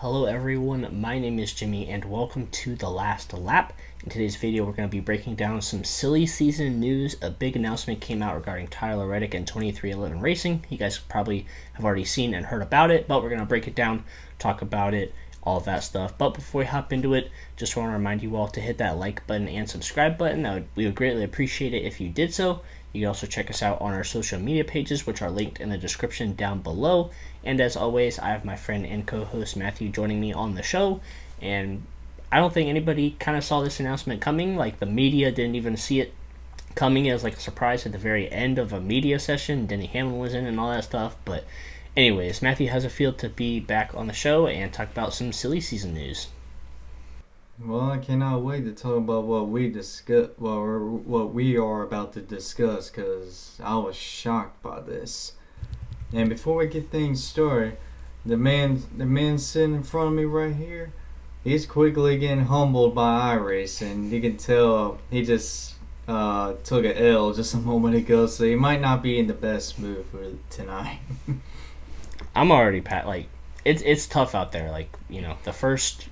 Hello everyone, my name is Jimmy and welcome to The Last Lap. In today's video we're going to be breaking down some silly season news. A big announcement came out regarding Tyler Reddick and 2311 Racing. You guys probably have already seen and heard about it, but we're going to break it down, talk about it, all of that stuff. But before we hop into it, just want to remind you all to hit that like button and subscribe button. We would greatly appreciate it if you did so. You can also check us out on our social media pages, which are linked in the description down below. And as always, I have my friend and co-host Matthew joining me on the show. And I don't think anybody kind of saw this announcement coming. Like, the media didn't even see it coming. It was like a surprise at the very end of a media session. Denny Hamlin was in and all that stuff. But anyways, Matthew has a feel to be back on the show and talk about some silly season news. Well, I cannot wait to talk about what we are about to discuss, because I was shocked by this. And before we get things started, the man sitting in front of me right here, he's quickly getting humbled by iRacing. You can tell he just took an L just a moment ago, so he might not be in the best mood for tonight. I'm already it's tough out there. Like, you know, the first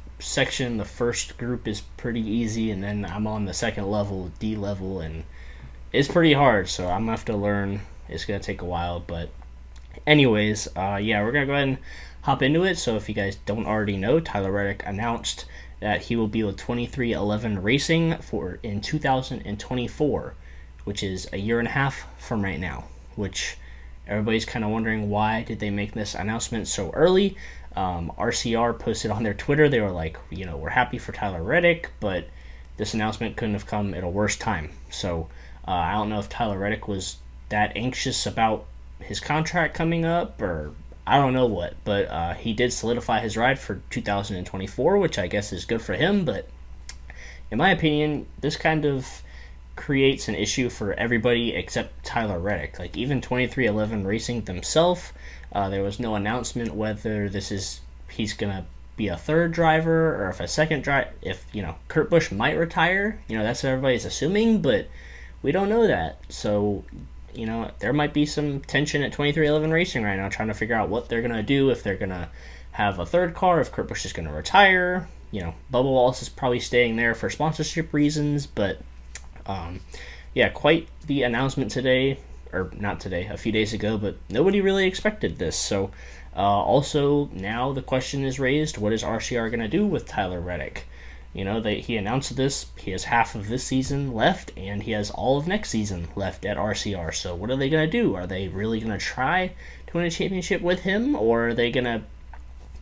group is pretty easy, and then I'm on the second level, D level, and it's pretty hard, so I'm gonna have to learn. It's gonna take a while, but anyways, we're gonna go ahead and hop into it. So if you guys don't already know, Tyler Reddick announced that he will be with 2311 Racing in 2024, which is a year and a half from right now, which everybody's kind of wondering, why did they make this announcement so early? RCR posted on their Twitter, they were like, you know, we're happy for Tyler Reddick, but this announcement couldn't have come at a worse time. So I don't know if Tyler Reddick was that anxious about his contract coming up, or I don't know what, but he did solidify his ride for 2024, which I guess is good for him. But in my opinion, this kind of creates an issue for everybody except Tyler Reddick. Like, even 2311 Racing themselves, there was no announcement whether he's gonna be a third driver or if a second driver. If, you know, Kurt Busch might retire, you know, that's what everybody's assuming, but we don't know that. So, you know, there might be some tension at 2311 Racing right now, trying to figure out what they're gonna do, if they're gonna have a third car, if Kurt Busch is gonna retire. You know, Bubba Wallace is probably staying there for sponsorship reasons, but quite the announcement today, or not today, a few days ago, but nobody really expected this. So also now the question is raised, what is RCR going to do with Tyler Reddick? You know, he announced this, he has half of this season left, and he has all of next season left at RCR. So what are they going to do? Are they really going to try to win a championship with him, or are they going to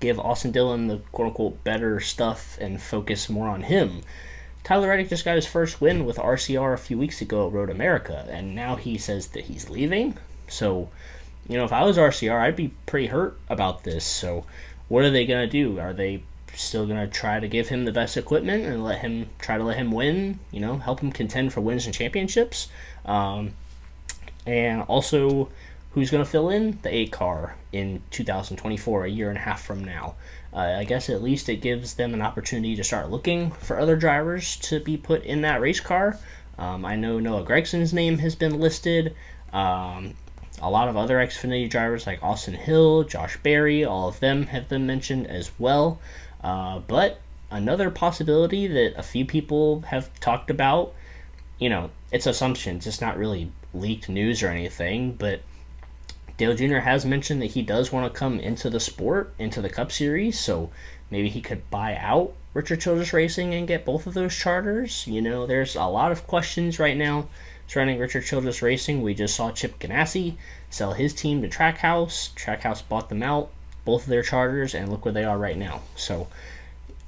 give Austin Dillon the quote-unquote better stuff and focus more on him? Tyler Reddick just got his first win with RCR a few weeks ago at Road America, and now he says that he's leaving. So, you know, if I was RCR, I'd be pretty hurt about this. So what are they going to do? Are they still going to try to give him the best equipment and let him win, you know, help him contend for wins and championships? And also, who's going to fill in the 8 car in 2024, a year and a half from now? I guess at least it gives them an opportunity to start looking for other drivers to be put in that race car. I know Noah Gregson's name has been listed. A lot of other Xfinity drivers like Austin Hill, Josh Berry, all of them have been mentioned as well. But another possibility that a few people have talked about, you know, it's assumptions, it's not really leaked news or anything, but Dale Jr. has mentioned that he does want to come into the sport, into the Cup Series, so maybe he could buy out Richard Childress Racing and get both of those charters. You know, there's a lot of questions right now surrounding Richard Childress Racing. We just saw Chip Ganassi sell his team to Trackhouse. Trackhouse bought them out, both of their charters, and look where they are right now. So,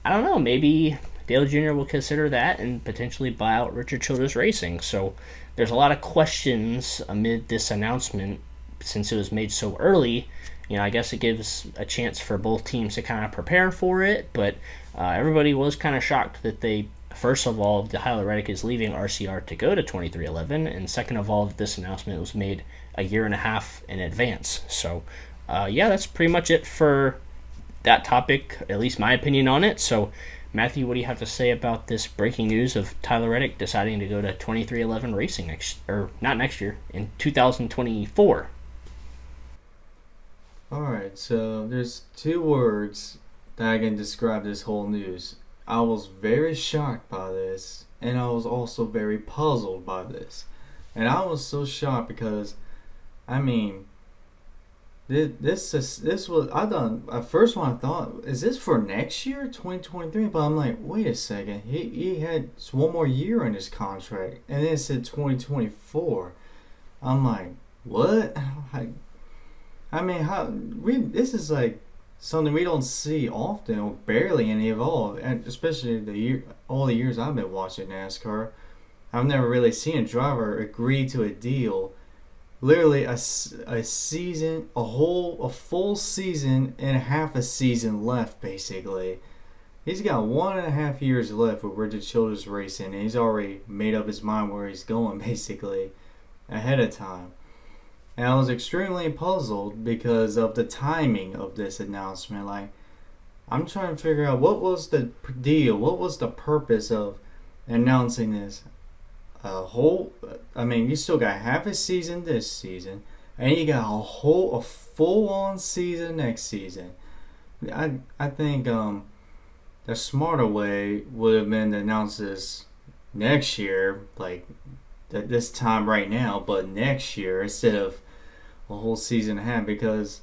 I don't know, maybe Dale Jr. will consider that and potentially buy out Richard Childress Racing. So, there's a lot of questions amid this announcement. Since it was made so early, you know, I guess it gives a chance for both teams to kind of prepare for it, but everybody was kind of shocked that first of all, Tyler Reddick is leaving RCR to go to 2311, and second of all, this announcement was made a year and a half in advance. So, that's pretty much it for that topic, at least my opinion on it. So, Matthew, what do you have to say about this breaking news of Tyler Reddick deciding to go to 2311 Racing in 2024? Alright, so there's two words that I can describe this whole news. I was very shocked by this, and I was also very puzzled by this. And I was so shocked because, I mean, this was I done at first when I thought, is this for next year, 2023? But I'm like, wait a second, he had one more year in his contract, and then it said 2024. I'm like, what? I mean, this is like something we don't see often or barely any at all, and especially all the years I've been watching NASCAR. I've never really seen a driver agree to a deal, literally a season, a full season and half a season left basically. He's got 1.5 years left with Richard Childress Racing, and he's already made up his mind where he's going basically ahead of time. And I was extremely puzzled because of the timing of this announcement. Like, I'm trying to figure out what was the deal, what was the purpose of announcing this. You still got half a season this season, and you got a full-on season next season. I think the smarter way would have been to announce this next year, like at this time right now, but next year instead of a whole season and a half, because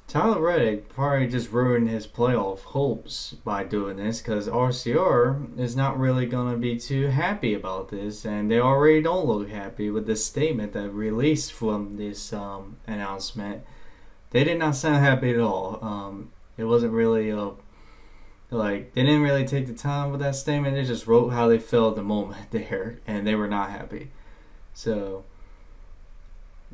Tyler Reddick probably just ruined his playoff hopes by doing this, because RCR is not really going to be too happy about this, and they already don't look happy with the statement that released from this announcement. They did not sound happy at all. It wasn't really they didn't really take the time with that statement. They just wrote how they felt at the moment there, and they were not happy. So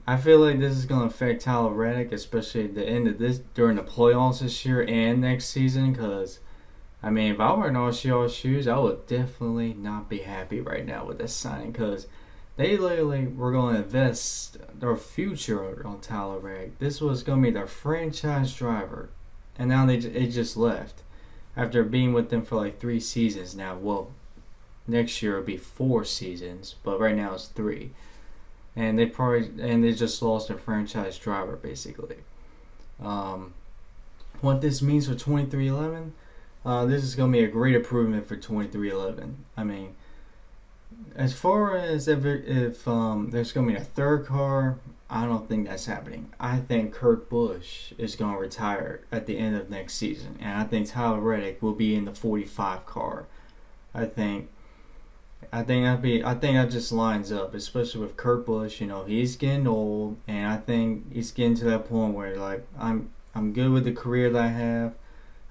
I feel like this is going to affect Tyler Reddick, especially at the end of this, during the playoffs this year and next season, because, I mean, if I were in RCR's shoes, I would definitely not be happy right now with this signing, because they literally were going to invest their future on Tyler Reddick. This was going to be their franchise driver, and now it just left after being with them for like 3 seasons now. Well, next year it'll be 4 seasons, but right now it's 3. And they just lost their franchise driver basically. What this means for 2311, this is going to be a great improvement for 2311. I mean, as far as if there's going to be a third car, I don't think that's happening. I think Kurt Busch is going to retire at the end of next season, and I think Tyler Reddick will be in the 45 car. I think that just lines up, especially with Kurt Busch. You know, he's getting old, and I think he's getting to that point where, like, I'm good with the career that I have.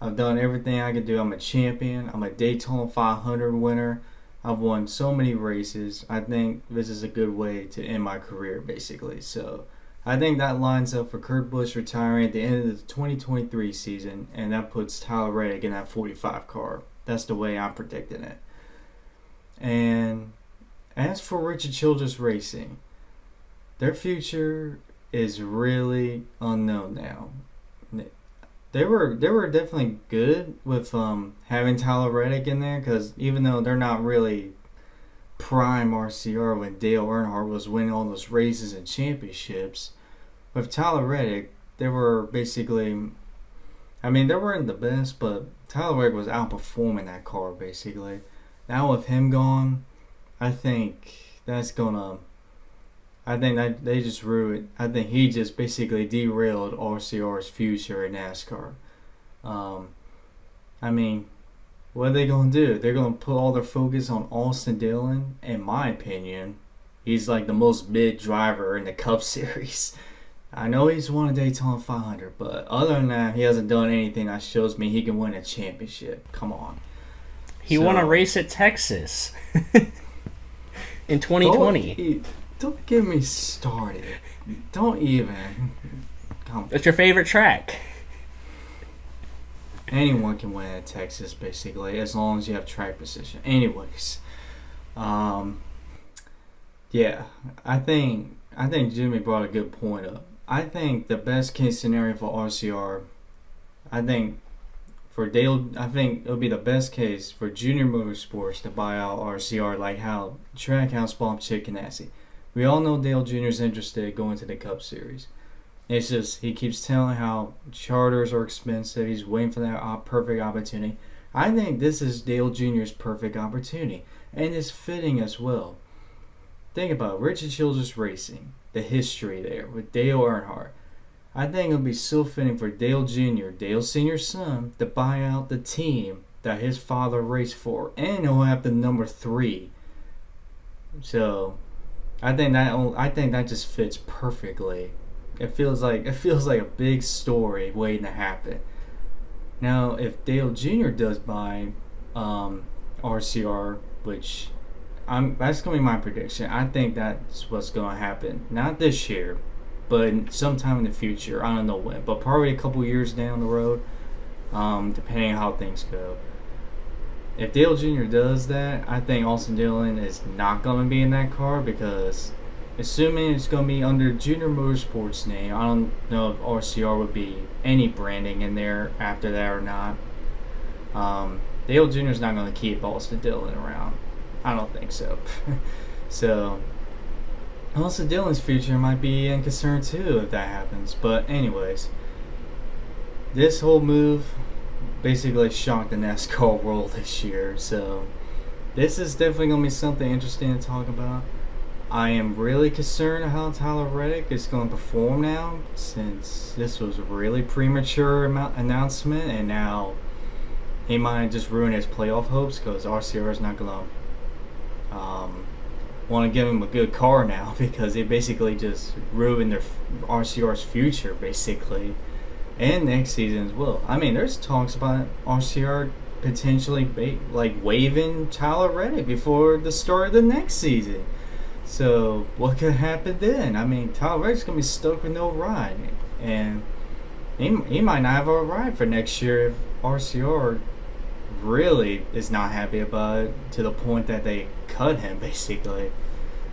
I've done everything I can do. I'm a champion. I'm a Daytona 500 winner. I've won so many races. I think this is a good way to end my career, basically. So I think that lines up for Kurt Busch retiring at the end of the 2023 season, and that puts Tyler Reddick in that 45 car. That's the way I'm predicting it. And as for Richard Childress Racing, their future is really unknown now. They were definitely good with having Tyler Reddick in there, because even though they're not really prime RCR when Dale Earnhardt was winning all those races and championships, with Tyler Reddick, they were basically, I mean, they weren't the best, but Tyler Reddick was outperforming that car basically. Now with him gone, I think that they just ruined. I think he just basically derailed RCR's future in NASCAR. I mean, what are they going to do? They're going to put all their focus on Austin Dillon. In my opinion, he's like the most mid driver in the Cup Series. I know he's won a Daytona 500, but other than that, he hasn't done anything that shows me he can win a championship. Come on. He won a race at Texas in 2020. Don't get me started. Don't even. That's your favorite track. Anyone can win at Texas, basically, as long as you have track position. Anyways, yeah, I think Jimmy brought a good point up. I think the best case scenario for RCR, I think it'll be the best case for Junior Motorsports to buy out RCR, like how Trackhouse bought Chip Ganassi. We all know Dale Jr.'s interested in going to the Cup Series. It's just he keeps telling how charters are expensive. He's waiting for that perfect opportunity. I think this is Dale Jr.'s perfect opportunity, and it's fitting as well. Think about it. Richard Childress Racing, the history there with Dale Earnhardt. I think it'll be so fitting for Dale Jr., Dale Sr.'s son, to buy out the team that his father raced for, and he'll have the number 3. So, I think that just fits perfectly. It feels like a big story waiting to happen. Now, if Dale Jr. does buy RCR, which that's gonna be my prediction. I think that's what's gonna happen. Not this year, but sometime in the future. I don't know when, but probably a couple years down the road, depending on how things go. If Dale Jr. does that, I think Austin Dillon is not gonna be in that car because, assuming it's gonna be under Junior Motorsports name, I don't know if RCR would be any branding in there after that or not. Dale Jr. is not gonna keep Austin Dillon around. I don't think so. So, also Dillon's future might be in concern too if that happens. But anyways, this whole move basically shocked the NASCAR world this year. So, this is definitely going to be something interesting to talk about. I am really concerned how Tyler Reddick is going to perform now, since this was a really premature announcement, and now he might just ruin his playoff hopes because RCR is not going to want to give him a good car now because they basically just ruined their RCR's future basically, and next season as well. I mean, there's talks about RCR potentially waiving Tyler Reddick before the start of the next season. So what could happen then? I mean, Tyler Reddick's gonna be stuck with no ride, and he might not have a ride for next year if RCR really is not happy about it to the point that they cut him basically.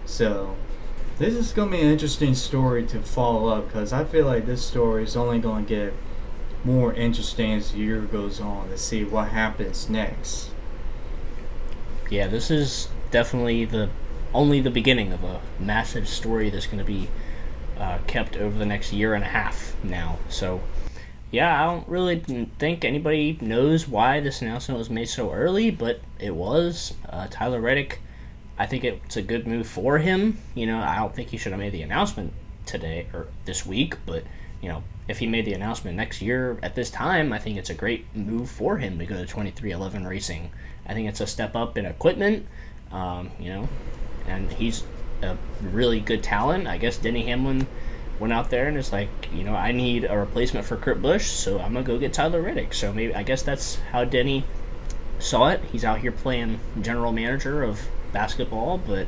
So this is going to be an interesting story to follow up because I feel like this story is only going to get more interesting as the year goes on to see what happens next. Yeah, this is definitely only the beginning of a massive story that's going to be kept over the next year and a half now. So yeah, I don't really think anybody knows why this announcement was made so early, but it was. Tyler Reddick, I think it's a good move for him. I don't think he should have made the announcement today or this week, but, if he made the announcement next year at this time, I think it's a great move for him to go to 2311 Racing. I think it's a step up in equipment, and he's a really good talent. I guess Denny Hamlin went out there and is like, I need a replacement for Kurt Busch, so I'm gonna go get Tyler Reddick. So maybe I guess that's how Denny saw it. He's out here playing general manager of basketball, but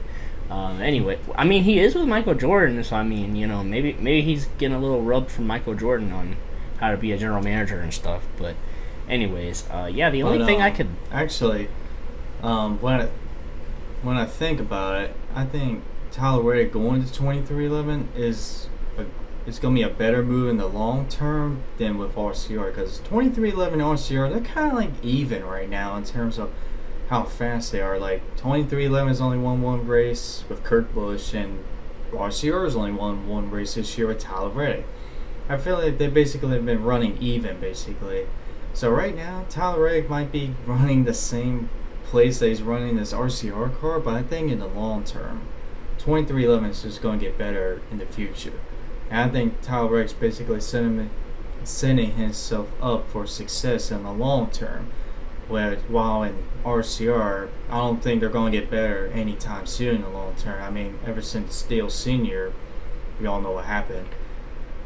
anyway, I mean, he is with Michael Jordan, so I mean, maybe he's getting a little rub from Michael Jordan on how to be a general manager and stuff. But anyways, the only thing I could actually, when I think about it, I think Tyler Reddick going to 2311 it's going to be a better move in the long term than with RCR, because 2311 and RCR, they're kind of like even right now in terms of how fast they are. Like 2311 has only won one race with Kurt Busch, and RCR has only won one race this year with Tyler Reddick. I feel like they basically have been running even basically. So right now, Tyler Reddick might be running the same place that he's running this RCR car, but I think in the long term, 2311 is just going to get better in the future. And I think Tyler Reddick's basically setting himself up for success in the long term. While in RCR, I don't think they're going to get better anytime soon in the long term. I mean, ever since Dale Sr., we all know what happened.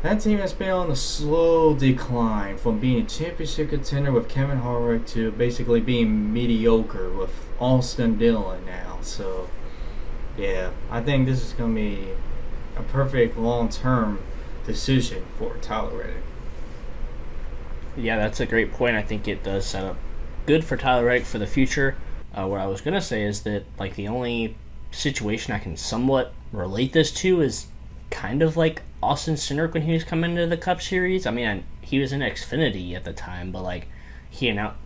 That team has been on a slow decline from being a championship contender with Kevin Harvick to basically being mediocre with Austin Dillon now. So, yeah, I think this is going to be a perfect long-term decision for Tyler Reddick. Yeah, that's a great point. I think it does set up good for Tyler Reddick for the future. What I was going to say is that, like, the only situation I can somewhat relate this to is kind of like Austin Cindric when he was coming into the Cup Series. I mean, he was in Xfinity at the time, but, like,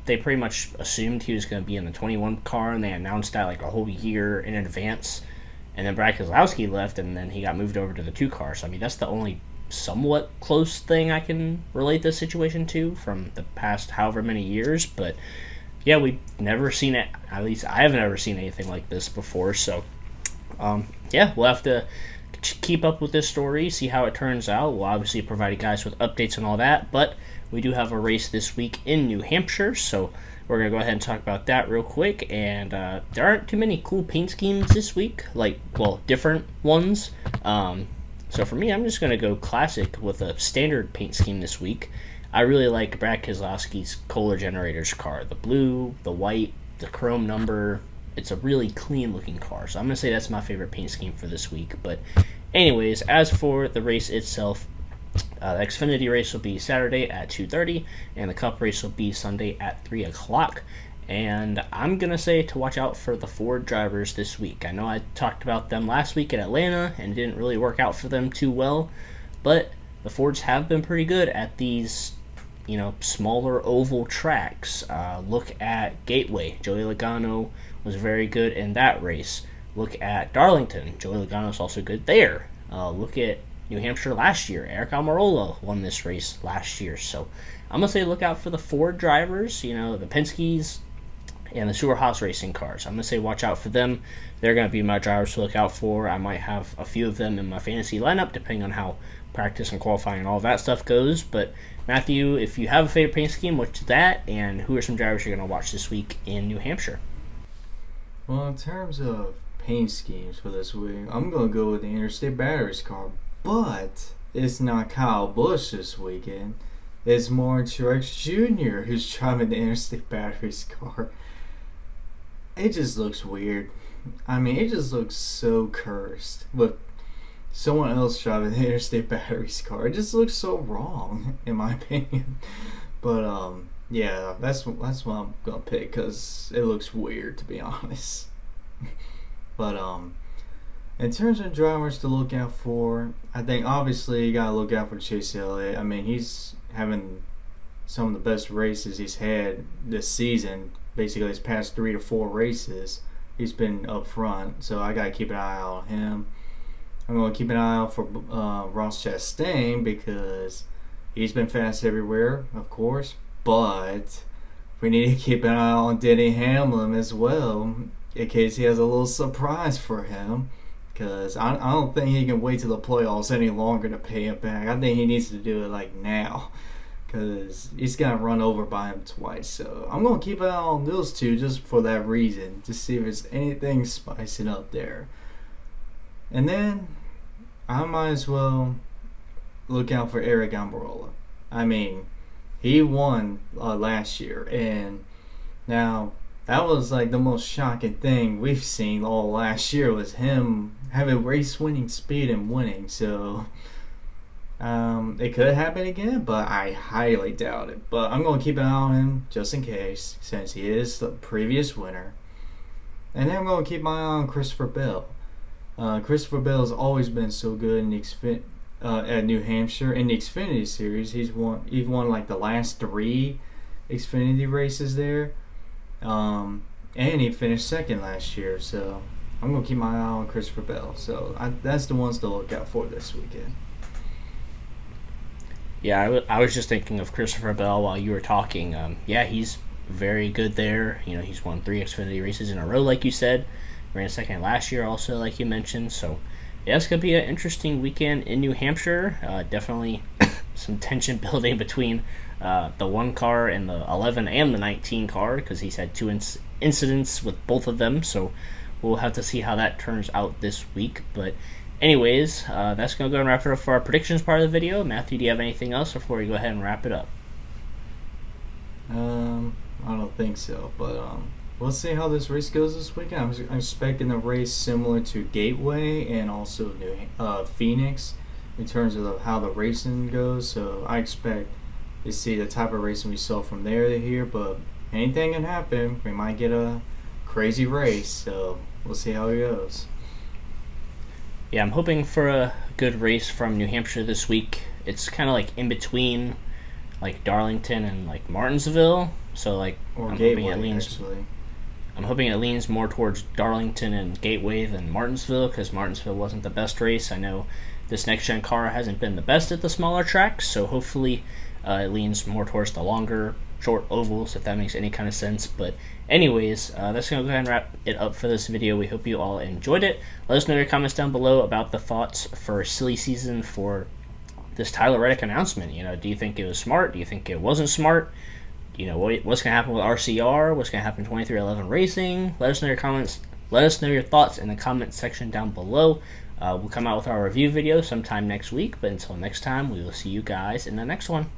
they pretty much assumed he was going to be in the 21 car, and they announced that, like, a whole year in advance. And then Brad Keselowski left, and then he got moved over to the 2 car. So, I mean, that's the only somewhat close thing I can relate this situation to from the past however many years. But yeah, we've never seen it. At least I have never seen anything like this before. So yeah, we'll have to keep up with this story, see how it turns out. We'll obviously provide you guys with updates and all that, but we do have a race this week in New Hampshire, so we're going to go ahead and talk about that real quick. And there aren't too many cool paint schemes this week, different ones. So for me, I'm just going to go classic with a standard paint scheme this week. I really like Brad Keselowski's Kohler Generators car. The blue, the white, the chrome number. It's a really clean looking car, so I'm going to say that's my favorite paint scheme for this week. But anyways, as for the race itself, the Xfinity race will be Saturday at 2:30, and the Cup race will be Sunday at 3 o'clock. And I'm going to say to watch out for the Ford drivers this week. I know I talked about them last week at Atlanta, and it didn't really work out for them too well, but the Fords have been pretty good at these smaller oval tracks. Look at Gateway. Joey Logano was very good in that race. Look at Darlington. Joey Logano is also good there. Look at New Hampshire last year. Eric Almirola won this race last year. So I'm going to say look out for the Ford drivers, the Penske's and the Sewer Haas racing cars. I'm going to say watch out for them. They're going to be my drivers to look out for. I might have a few of them in my fantasy lineup, depending on how practice and qualifying and all that stuff goes. But Matthew, if you have a favorite paint scheme, what's that? And who are some drivers you're going to watch this week in New Hampshire? Well, in terms of paint schemes for this week, I'm going to go with the Interstate Batteries car. But it's not Kyle Busch this weekend. It's Martin Truex Jr. who's driving the Interstate Batteries car. It just looks weird. I mean, it just looks so cursed with someone else driving the Interstate Batteries car. It just looks so wrong, in my opinion. But yeah, that's what I'm gonna pick because it looks weird, to be honest. But in terms of drivers to look out for, I think obviously you gotta look out for Chase Elliott. I mean, he's having some of the best races he's had this season. Basically, his past 3 to 4 races, he's been up front. So I gotta keep an eye out on him. I'm gonna keep an eye out for Ross Chastain because he's been fast everywhere, of course. But we need to keep an eye on Denny Hamlin as well, in case he has a little surprise for him. Because I don't think he can wait till the playoffs any longer to pay him back. I think he needs to do it now. Because he's going to run over by him twice. So I'm going to keep an eye on those two just for that reason. To see if there's anything spicing up there. And then I might as well look out for Eric Almirola. I mean, he won last year. And now that was the most shocking thing we've seen all last year was him having race-winning speed and winning. So it could happen again, but I highly doubt it. But I'm going to keep an eye on him just in case, since he is the previous winner. And then I'm going to keep my eye on Christopher Bell. Christopher Bell has always been so good in the at New Hampshire. In the Xfinity Series, he's won the last 3 Xfinity races there. And he finished second last year. So I'm going to keep my eye on Christopher Bell. So that's the ones to look out for this weekend. Yeah, I was just thinking of Christopher Bell while you were talking. Yeah, he's very good there. He's won 3 Xfinity races in a row, like you said. Ran second last year also, like you mentioned. So, yeah, it's going to be an interesting weekend in New Hampshire. Definitely some tension building between the 1 car and the 11 and the 19 car because he's had 2 incidents with both of them. So, we'll have to see how that turns out this week. But anyways, that's going to go and wrap it up for our predictions part of the video. Matthew, do you have anything else before we go ahead and wrap it up? I don't think so, but we'll see how this race goes this weekend. I'm expecting a race similar to Gateway and also Phoenix in terms of how the racing goes. So I expect to see the type of racing we saw from there to here, but anything can happen. We might get a crazy race, so we'll see how it goes. Yeah, I'm hoping for a good race from New Hampshire this week. It's kind of in between Darlington and Martinsville. So or Gateway, actually. I'm hoping it leans more towards Darlington and Gateway than Martinsville because Martinsville wasn't the best race. I know this next gen car hasn't been the best at the smaller tracks, so hopefully it leans more towards the longer, short ovals, if that makes any kind of sense. But anyways, that's going to go ahead and wrap it up for this video. We hope you all enjoyed it. Let us know in your comments down below about the thoughts for silly season for this Tyler Reddick announcement. Do you think it was smart? Do you think it wasn't smart? What's going to happen with RCR? What's going to happen in 2311 Racing? Let us know your comments. Let us know your thoughts in the comments section down below. We'll come out with our review video sometime next week, but until next time, we will see you guys in the next one.